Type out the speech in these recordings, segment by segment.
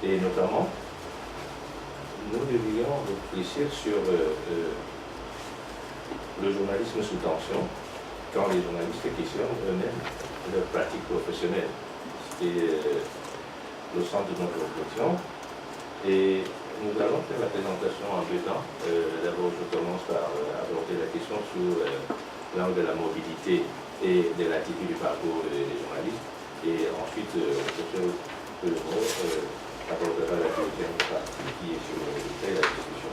Et notamment, nous devrions réfléchir sur le journalisme sous tension, quand les journalistes questionnent eux-mêmes leur pratique professionnelle. C'est le centre de notre réflexion. Et nous allons faire la présentation en deux temps. D'abord, je commence par aborder la question sur l'angle de la mobilité et de l'attitude du parcours des journalistes. Et ensuite, le professeur Pellemot abordera la deuxième partie qui est sur le résultat et la discussion.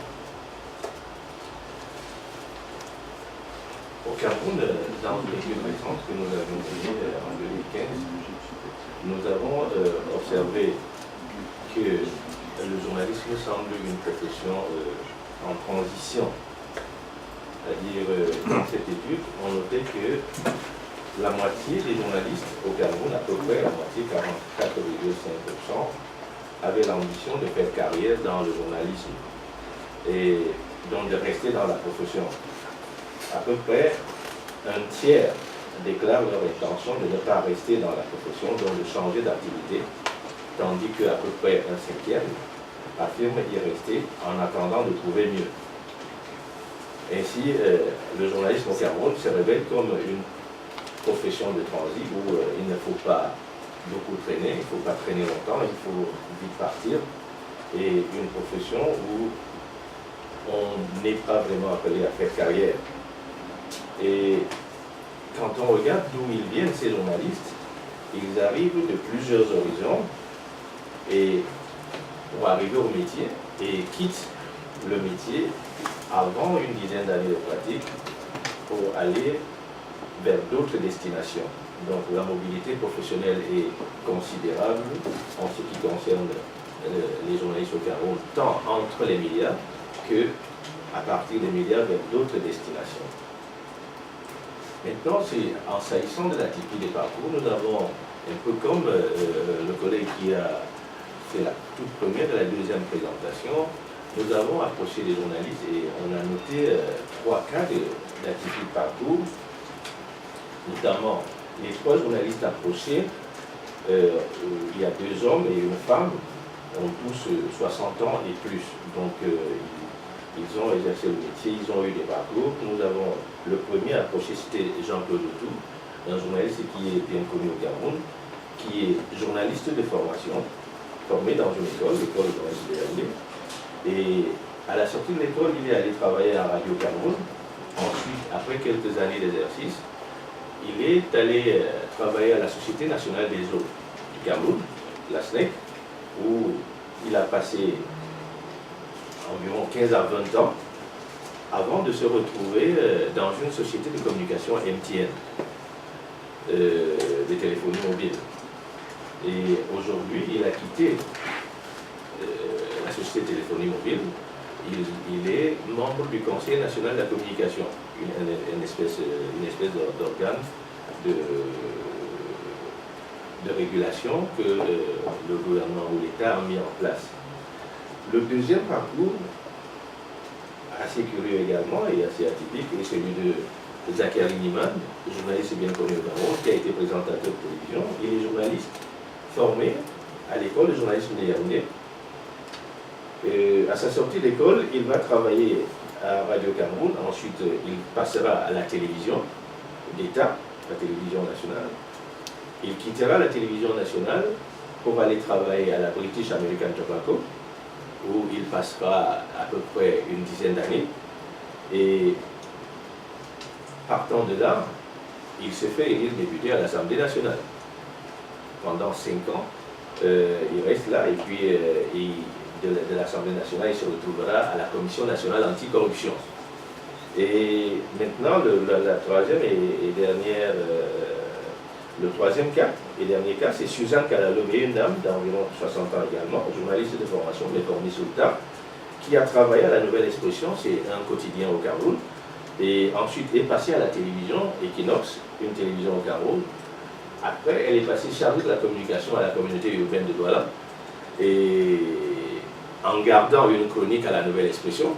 Au Cameroun, dans une étude récente que nous avons menée en 2015, nous avons observé que le journalisme semble une profession en transition. C'est-à-dire, dans cette étude, on notait que la moitié des journalistes au Cameroun, à peu près la moitié, 44,5%, avaient l'ambition de faire carrière dans le journalisme et donc de rester dans la profession. À peu près un tiers déclarent leur intention de ne pas rester dans la profession, donc de changer d'activité, tandis qu'à peu près un cinquième affirme y rester en attendant de trouver mieux. Ainsi, le journalisme au Cameroun se révèle comme une profession de transit où il ne faut pas beaucoup traîner, il ne faut pas traîner longtemps, il faut vite partir, et une profession où on n'est pas vraiment appelé à faire carrière. Et quand on regarde d'où ils viennent, ces journalistes, ils arrivent de plusieurs horizons et pour arriver au métier et quittent le métier avant une dizaine d'années de pratique pour aller vers d'autres destinations. Donc la mobilité professionnelle est considérable en ce qui concerne les journalistes au Cameroun, tant entre les médias que à partir des médias vers d'autres destinations. Maintenant, en s'agissant de la typie des parcours, nous avons, un peu comme le collègue qui a fait la toute première et la deuxième présentation, nous avons approché les journalistes et on a noté trois cas d'atypie de parcours, notamment les trois journalistes approchés, il y a 2 hommes et une femme, ont tous 60 ans et plus. Donc, ils ont exercé le métier, ils ont eu des parcours. Nous avons le premier approché, c'était Jean-Claude Autou, un journaliste qui est bien connu au Cameroun, qui est journaliste de formation, formé dans une école, l'école de journalisme de Yaoundé. Et à la sortie de l'école, il est allé travailler à Radio Cameroun. Ensuite, après quelques années d'exercice, il est allé travailler à la Société nationale des eaux du Cameroun, la SNEC, où il a passé environ 15 à 20 ans avant de se retrouver dans une société de communication MTN, de téléphonie mobile. Et aujourd'hui, il a quitté la société de téléphonie mobile. Il est membre du Conseil national de la communication, une espèce d'organe de régulation que le gouvernement ou l'État a mis en place. Le deuxième parcours, assez curieux également et assez atypique, est celui de Zachary Niman, journaliste bien connu au Cameroun, qui a été présentateur de télévision. Il est journaliste formé à l'école de journalisme de Yaoundé. À sa sortie d'école, il va travailler à Radio Cameroun, ensuite il passera à la télévision d'État, la télévision nationale. Il quittera la télévision nationale pour aller travailler à la British American Tobacco, où il passera à peu près une dizaine d'années. Et partant de là, il se fait élire député à l'Assemblée nationale. Pendant 5 ans, il reste là et puis de l'Assemblée nationale, il se retrouvera à la Commission nationale anticorruption. Et maintenant, la troisième et dernière, le troisième cas et dernier cas, c'est Suzanne Kalalomé, une dame d'environ 60 ans également, journaliste de formation, mais formée sur le tas, qui a travaillé à la Nouvelle Expression, c'est un quotidien au Cameroun, et ensuite est passée à la télévision Equinox, une télévision au Cameroun. Après, elle est passée chargée de la communication à la communauté urbaine de Douala, et en gardant une chronique à la Nouvelle Expression,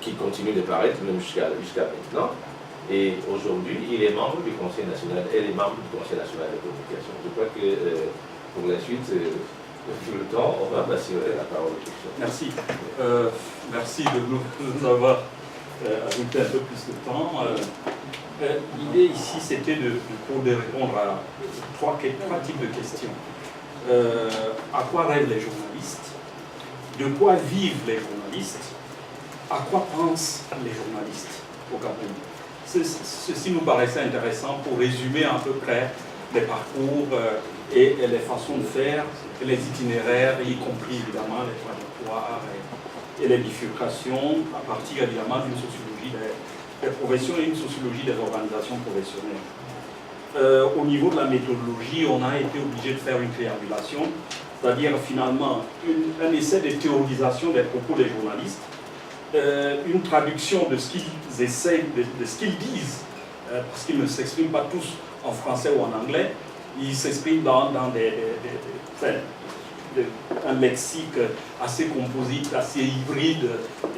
qui continue de paraître même jusqu'à maintenant. Et aujourd'hui, il est membre du Conseil national, elle est membre du Conseil national de communication. Je crois que pour la suite, le temps, on va passer la parole aux questions. Merci. Merci de nous avoir ajouté un peu plus de temps. L'idée ici, c'était de répondre à trois types de questions. À quoi rêvent les journalistes? De quoi vivent les journalistes? À quoi pensent les journalistes au Cameroun? Ceci nous paraissait intéressant pour résumer à peu près les parcours et les façons de faire, les itinéraires, y compris évidemment les trajectoires et les bifurcations, à partir évidemment d'une sociologie des professions et une sociologie des organisations professionnelles. Au niveau de la méthodologie, on a été obligé de faire une triangulation, c'est-à-dire finalement un essai de théorisation des propos des journalistes, une traduction de ce qu'ils essayent, de ce qu'ils disent, parce qu'ils ne s'expriment pas tous en français ou en anglais, ils s'expriment dans un lexique assez composite, assez hybride.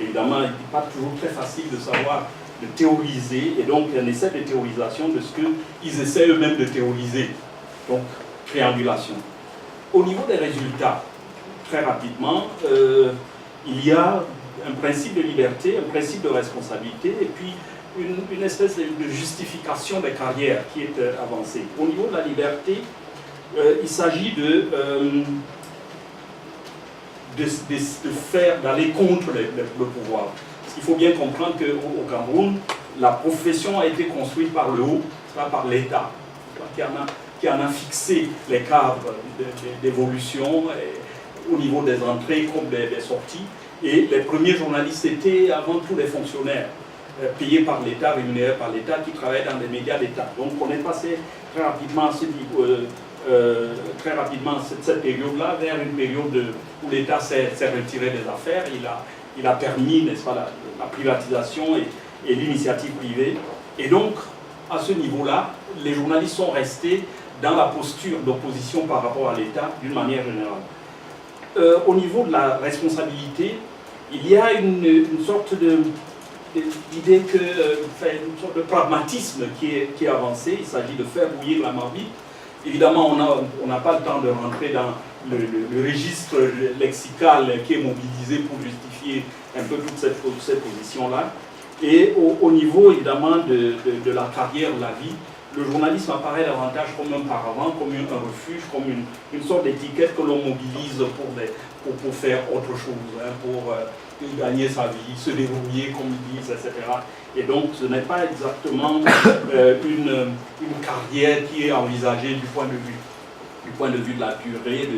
Évidemment, il n'est pas toujours très facile de savoir, de théoriser, et donc un essai de théorisation de ce qu'ils essaient eux-mêmes de théoriser. Donc, triangulation. Au niveau des résultats, très rapidement, il y a un principe de liberté, un principe de responsabilité, et puis une espèce de justification des carrières qui est avancée. Au niveau de la liberté, il s'agit d'aller contre le pouvoir. Parce qu'il faut bien comprendre qu'au Cameroun, la profession a été construite par le haut, par l'État, qui en a fixé les cadres d'évolution au niveau des entrées comme des sorties. Et les premiers journalistes étaient avant tout des fonctionnaires payés par l'État, rémunérés par l'État, qui travaillaient dans des médias d'État. Donc on est passé très rapidement cette période-là vers une période où l'État s'est retiré des affaires. Il a permis, n'est-ce pas, la privatisation et l'initiative privée. Et donc, à ce niveau-là, les journalistes sont restés dans la posture d'opposition par rapport à l'État d'une manière générale. Au niveau de la responsabilité, il y a une sorte d'idée une sorte de pragmatisme qui est avancé. Il s'agit de faire bouillir la marmite. Évidemment, on n'a pas le temps de rentrer dans le registre lexical qui est mobilisé pour justifier un peu toute cette position-là. Et au niveau, évidemment, de la carrière, de la vie, le journalisme apparaît davantage comme un paravent, comme un refuge, comme une sorte d'étiquette que l'on mobilise pour faire autre chose, hein, pour gagner sa vie, se débrouiller, comme ils disent, etc. Et donc, ce n'est pas exactement une carrière qui est envisagée du point de vue de la durée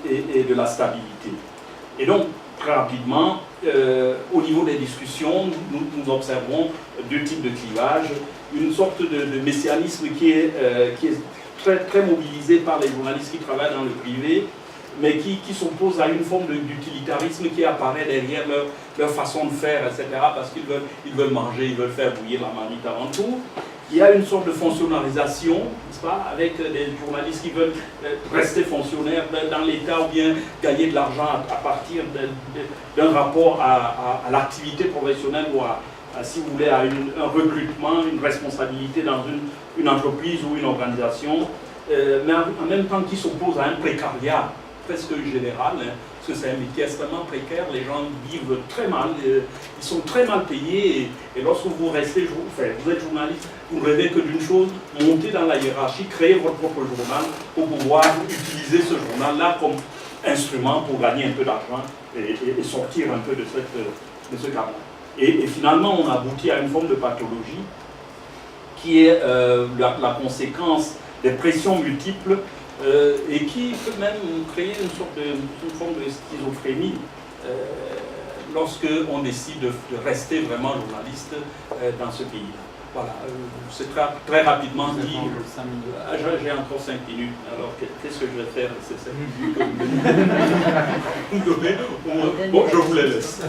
et de la stabilité. Et donc, très rapidement, au niveau des discussions, nous observons deux types de clivages. Une sorte de messianisme qui est très, très mobilisé par les journalistes qui travaillent dans le privé, mais qui s'oppose à une forme d'utilitarisme qui apparaît derrière leur façon de faire, etc., parce qu'ils veulent manger, ils veulent faire bouillir la marmite avant tout. Il y a une sorte de fonctionnalisation, n'est-ce pas, avec des journalistes qui veulent rester fonctionnaires dans l'État ou bien gagner de l'argent à partir d'un rapport à l'activité professionnelle ou si vous voulez, à un recrutement, une responsabilité dans une entreprise ou une organisation, mais en même temps qui s'oppose à un précariat presque général, hein, parce que c'est un métier extrêmement précaire, les gens vivent très mal, ils sont très mal payés, et lorsque vous restez, vous êtes journaliste, vous ne rêvez que d'une chose, monter dans la hiérarchie, créer votre propre journal pour pouvoir utiliser ce journal-là comme instrument pour gagner un peu d'argent et sortir un peu de ce cadre. Et finalement, on aboutit à une forme de pathologie qui est la conséquence des pressions multiples et qui peut même créer une forme de schizophrénie lorsque on décide de rester vraiment journaliste dans ce pays-là. Voilà, c'est très rapidement dit. J'ai encore 5 minutes, alors qu'est-ce que je vais faire de ces 5 minutes que vous me donnez? Bon, je vous les laisse.